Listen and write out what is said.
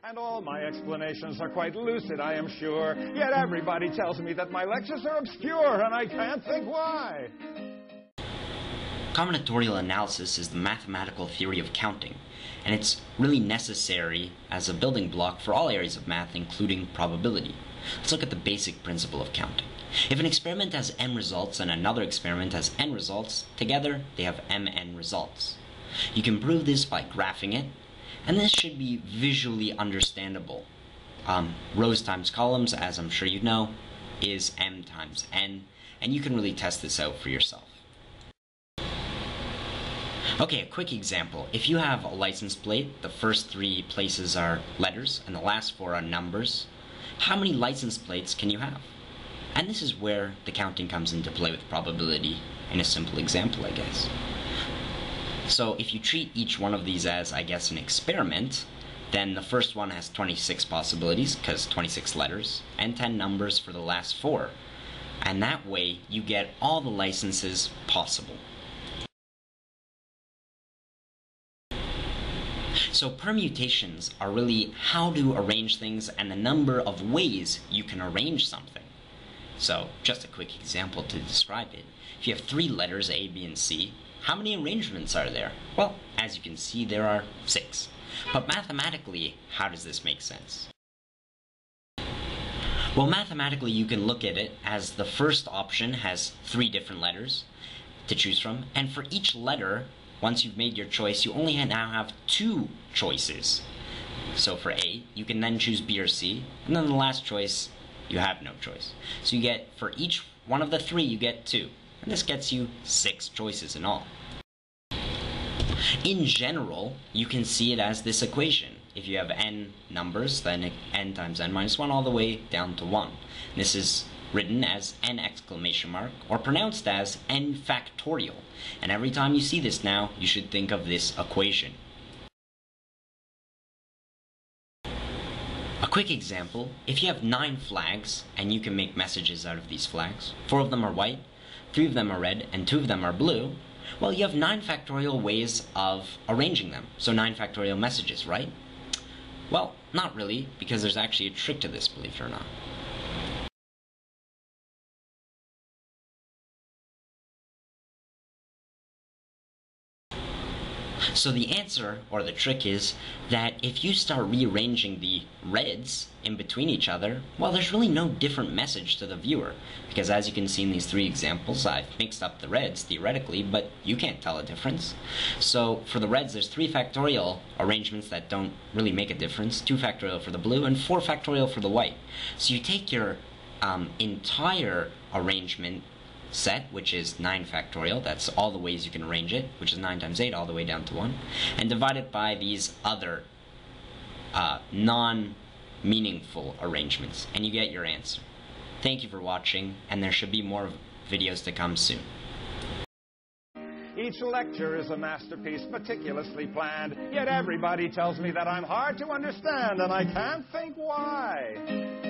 And all my explanations are quite lucid, I am sure. Yet everybody tells me that my lectures are obscure, and I can't think why. Combinatorial analysis is the mathematical theory of counting, and it's really necessary as a building block for all areas of math, including probability. Let's look at the basic principle of counting. If an experiment has m results and another experiment has n results, together they have mn results. You can prove this by graphing it, and this should be visually understandable. Rows times columns, as I'm sure you know, is m times n, and you can really test this out for yourself. Okay, a quick example. If you have a license plate, the first 3 places are letters and the last 4 are numbers, how many license plates can you have? And this is where the counting comes into play with probability in a simple example, I guess. So if you treat each one of these as, I guess, an experiment, then the first one has 26 possibilities, because 26 letters, and 10 numbers for the last 4. And that way, you get all the licenses possible. So permutations are really how to arrange things and the number of ways you can arrange something. So just a quick example to describe it. If you have 3 letters, A, B, and C, how many arrangements are there? Well, as you can see, there are 6. But mathematically, how does this make sense? Well, mathematically, you can look at it as the first option has 3 different letters to choose from, and for each letter, once you've made your choice, you only now have 2 choices. So for A, you can then choose B or C, and then the last choice, you have no choice. So you get, for each one of the 3, you get 2. And this gets you 6 choices in all. In general, you can see it as this equation. If you have n numbers, then n times n minus 1 all the way down to 1. This is written as n exclamation mark, or pronounced as n factorial. And every time you see this now, you should think of this equation. A quick example, if you have 9 flags, and you can make messages out of these flags, 4 of them are white, 3 of them are red, and 2 of them are blue, well, you have 9 factorial ways of arranging them. So 9 factorial messages, right? Well, not really, because there's actually a trick to this, believe it or not. So the answer, or the trick, is that if you start rearranging the reds in between each other, well, there's really no different message to the viewer. Because as you can see in these 3 examples, I've mixed up the reds, theoretically, but you can't tell a difference. So for the reds, there's 3 factorial arrangements that don't really make a difference, 2 factorial for the blue, and 4 factorial for the white. So you take your entire arrangement set, which is 9 factorial, that's all the ways you can arrange it, which is 9 times 8 all the way down to 1, and divide it by these other non-meaningful arrangements, and you get your answer. Thank you for watching, and there should be more videos to come soon. Each lecture is a masterpiece, meticulously planned, yet everybody tells me that I'm hard to understand, and I can't think why.